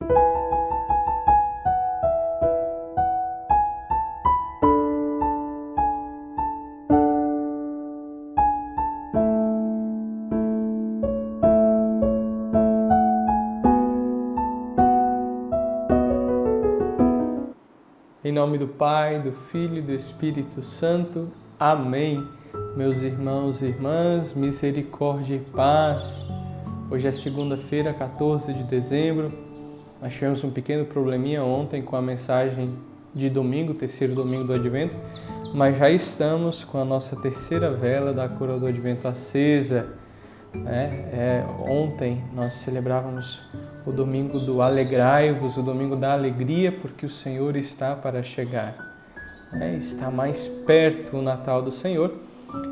Em nome do Pai, do Filho e do Espírito Santo. Amém. Meus irmãos e irmãs, misericórdia e paz. Hoje é segunda-feira, 14 de dezembro. Nós tivemos um pequeno probleminha ontem com a mensagem de domingo, terceiro domingo do Advento, mas já estamos com a nossa terceira vela da coroa do Advento acesa. Ontem nós celebrávamos o domingo do Alegrai-vos, o domingo da alegria, porque o Senhor está para chegar. Está mais perto o Natal do Senhor.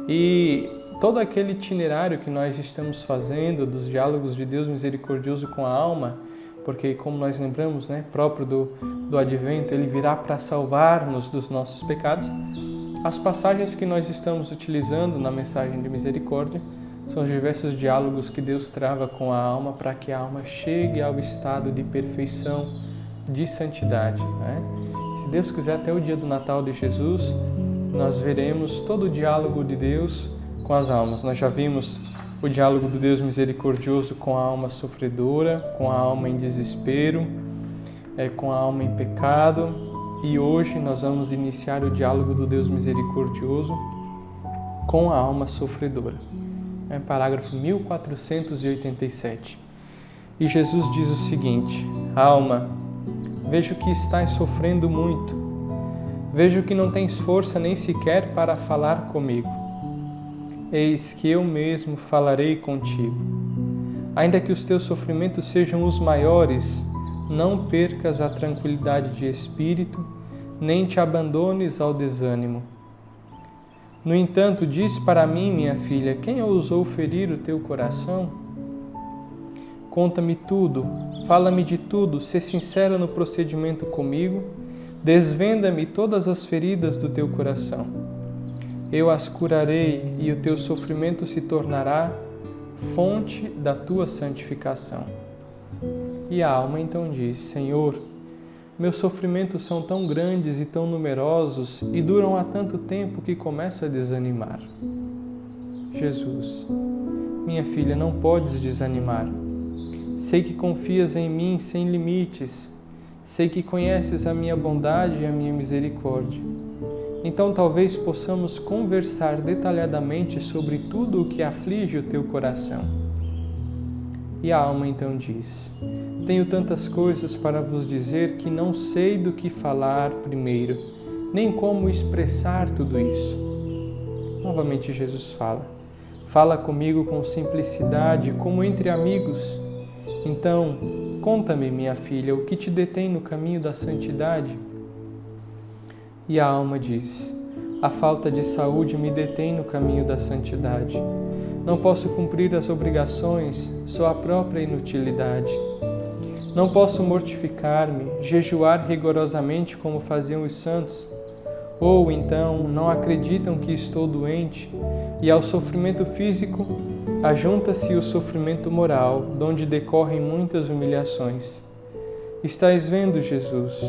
E todo aquele itinerário que nós estamos fazendo dos diálogos de Deus misericordioso com a alma, porque como nós lembramos, próprio do Advento, Ele virá para salvar-nos dos nossos pecados. As passagens que nós estamos utilizando na mensagem de misericórdia são os diversos diálogos que Deus trava com a alma para que a alma chegue ao estado de perfeição, de santidade. Se Deus quiser, até o dia do Natal de Jesus, nós veremos todo o diálogo de Deus com as almas. Nós já vimos o diálogo do Deus misericordioso com a alma sofredora, com a alma em desespero, com a alma em pecado. E hoje nós vamos iniciar o diálogo do Deus misericordioso com a alma sofredora. Parágrafo 1487. E Jesus diz o seguinte: alma, vejo que estás sofrendo muito. Vejo que não tens força nem sequer para falar comigo. Eis que eu mesmo falarei contigo. Ainda que os teus sofrimentos sejam os maiores, não percas a tranquilidade de espírito, nem te abandones ao desânimo. No entanto, diz para mim, minha filha, quem ousou ferir o teu coração? Conta-me tudo, fala-me de tudo, sê sincera no procedimento comigo, desvenda-me todas as feridas do teu coração. Eu as curarei e o teu sofrimento se tornará fonte da tua santificação. E a alma então diz: Senhor, meus sofrimentos são tão grandes e tão numerosos e duram há tanto tempo que começo a desanimar. Jesus: minha filha, não podes desanimar. Sei que confias em mim sem limites. Sei que conheces a minha bondade e a minha misericórdia. Então talvez possamos conversar detalhadamente sobre tudo o que aflige o teu coração. E a alma então diz: tenho tantas coisas para vos dizer que não sei do que falar primeiro, nem como expressar tudo isso. Novamente Jesus fala: fala comigo com simplicidade, como entre amigos. Então, conta-me, minha filha, o que te detém no caminho da santidade? E a alma diz: a falta de saúde me detém no caminho da santidade. Não posso cumprir as obrigações, sou a própria inutilidade. Não posso mortificar-me, jejuar rigorosamente como faziam os santos. Ou então não acreditam que estou doente, e ao sofrimento físico ajunta-se o sofrimento moral, donde decorrem muitas humilhações. Estás vendo, Jesus?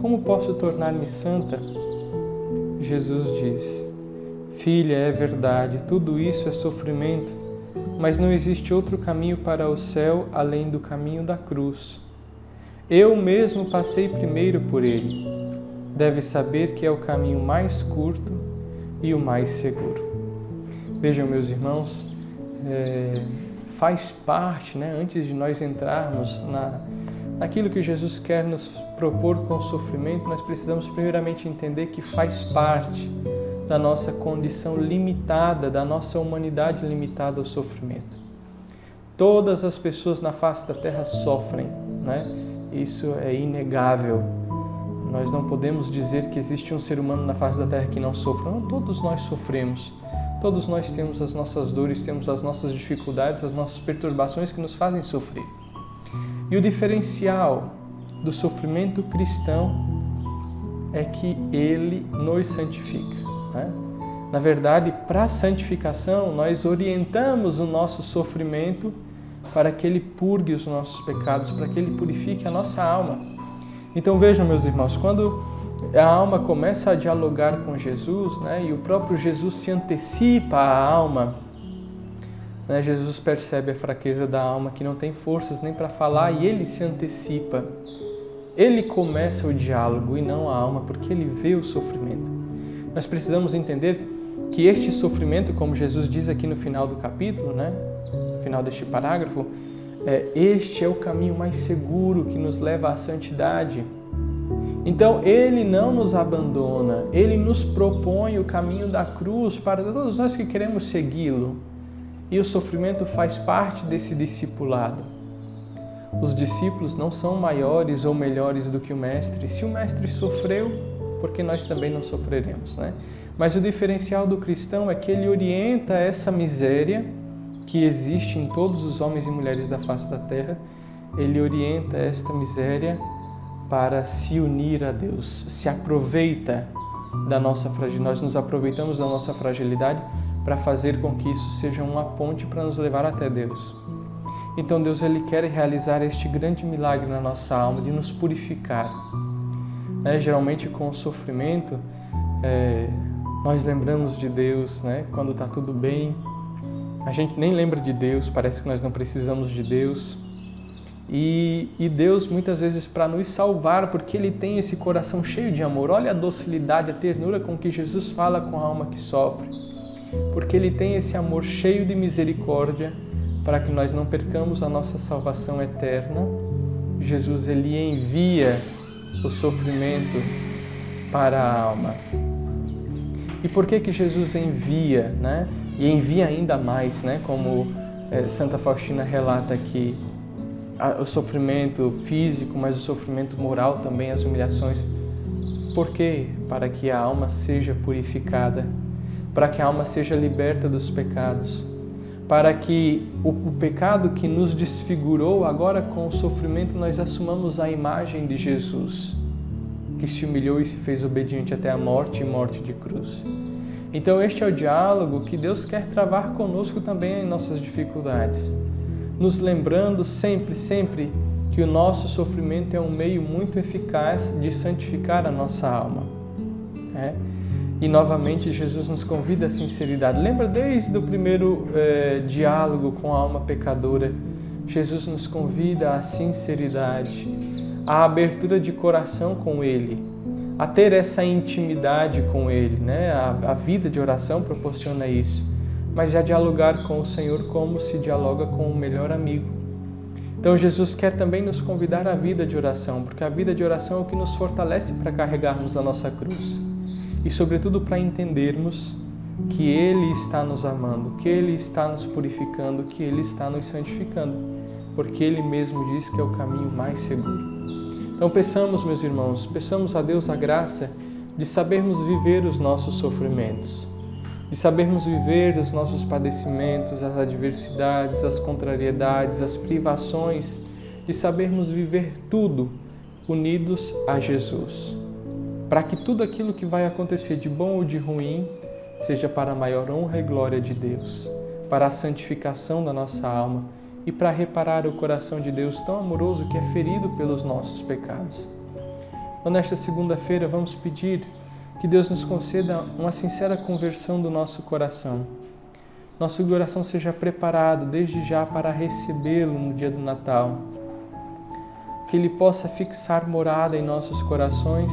Como posso tornar-me santa? Jesus diz: filha, é verdade, tudo isso é sofrimento, mas não existe outro caminho para o céu além do caminho da cruz. Eu mesmo passei primeiro por ele. Deve saber que é o caminho mais curto e o mais seguro. Vejam, meus irmãos, faz parte, antes de nós entrarmos naquilo que Jesus quer nos propor com o sofrimento, nós precisamos primeiramente entender que faz parte da nossa condição limitada, da nossa humanidade limitada ao sofrimento. Todas as pessoas na face da terra sofrem, Isso é inegável. Nós não podemos dizer que existe um ser humano na face da terra que não sofra. Não, todos nós sofremos. Todos nós temos as nossas dores, temos as nossas dificuldades, as nossas perturbações que nos fazem sofrer. E o diferencial do sofrimento cristão é que ele nos santifica. Na verdade, para a santificação, nós orientamos o nosso sofrimento para que Ele purgue os nossos pecados, para que Ele purifique a nossa alma. Então vejam, meus irmãos, quando a alma começa a dialogar com Jesus, né, e o próprio Jesus se antecipa à alma, né, Jesus percebe a fraqueza da alma, que não tem forças nem para falar, e Ele se antecipa. Ele começa o diálogo e não a alma, porque Ele vê o sofrimento. Nós precisamos entender que este sofrimento, como Jesus diz aqui no final do capítulo, né, no final deste parágrafo, este é o caminho mais seguro que nos leva à santidade. Então, Ele não nos abandona, Ele nos propõe o caminho da cruz para todos nós que queremos segui-lo. E o sofrimento faz parte desse discipulado. Os discípulos não são maiores ou melhores do que o Mestre. Se o Mestre sofreu, porque nós também não sofreremos, né? Mas o diferencial do cristão é que ele orienta essa miséria que existe em todos os homens e mulheres da face da terra. Ele orienta esta miséria para se unir a Deus, se aproveita da nossa fragilidade. Nós nos aproveitamos da nossa fragilidade para fazer com que isso seja uma ponte para nos levar até Deus. Então Deus, Ele quer realizar este grande milagre na nossa alma, de nos purificar. Geralmente com o sofrimento, nós lembramos de Deus, né? Quando está tudo bem, a gente nem lembra de Deus, parece que nós não precisamos de Deus. E Deus, muitas vezes, para nos salvar, porque Ele tem esse coração cheio de amor. Olha a docilidade, a ternura com que Jesus fala com a alma que sofre. Porque Ele tem esse amor cheio de misericórdia, para que nós não percamos a nossa salvação eterna. Jesus, Ele envia o sofrimento para a alma. E por que Jesus envia, né? E envia ainda mais, né? Como Santa Faustina relata aqui, o sofrimento físico, mas o sofrimento moral também, as humilhações. Por quê? Para que a alma seja purificada, para que a alma seja liberta dos pecados, para que o pecado que nos desfigurou, agora com o sofrimento nós assumamos a imagem de Jesus, que se humilhou e se fez obediente até a morte e morte de cruz. Então este é o diálogo que Deus quer travar conosco também em nossas dificuldades, nos lembrando sempre que o nosso sofrimento é um meio muito eficaz de santificar a nossa alma. E novamente Jesus nos convida à sinceridade. Lembra desde o primeiro diálogo com a alma pecadora, Jesus nos convida à sinceridade, à abertura de coração com Ele, a ter essa intimidade com Ele, né? A vida de oração proporciona isso, mas a dialogar com o Senhor como se dialoga com o melhor amigo. Então Jesus quer também nos convidar à vida de oração, porque a vida de oração é o que nos fortalece para carregarmos a nossa cruz e, sobretudo, para entendermos que Ele está nos amando, que Ele está nos purificando, que Ele está nos santificando, porque Ele mesmo diz que é o caminho mais seguro. Então peçamos, meus irmãos, peçamos a Deus a graça de sabermos viver os nossos sofrimentos, de sabermos viver os nossos padecimentos, as adversidades, as contrariedades, as privações, de sabermos viver tudo unidos a Jesus, para que tudo aquilo que vai acontecer de bom ou de ruim seja para a maior honra e glória de Deus, para a santificação da nossa alma e para reparar o coração de Deus tão amoroso que é ferido pelos nossos pecados. Então, nesta segunda-feira, vamos pedir que Deus nos conceda uma sincera conversão do nosso coração. Nosso coração seja preparado desde já para recebê-lo no dia do Natal. Que Ele possa fixar morada em nossos corações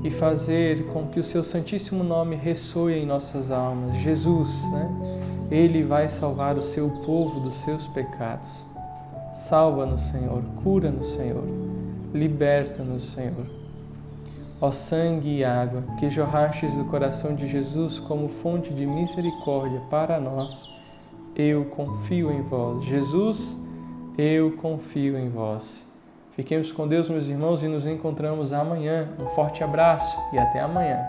e fazer com que o Seu Santíssimo Nome ressoe em nossas almas. Jesus, né? Ele vai salvar o Seu povo dos seus pecados. Salva-nos, Senhor. Cura-nos, Senhor. Liberta-nos, Senhor. Ó sangue e água, que jorrastes do coração de Jesus como fonte de misericórdia para nós, eu confio em vós. Jesus, eu confio em vós. Fiquemos com Deus, meus irmãos, e nos encontramos amanhã. Um forte abraço e até amanhã.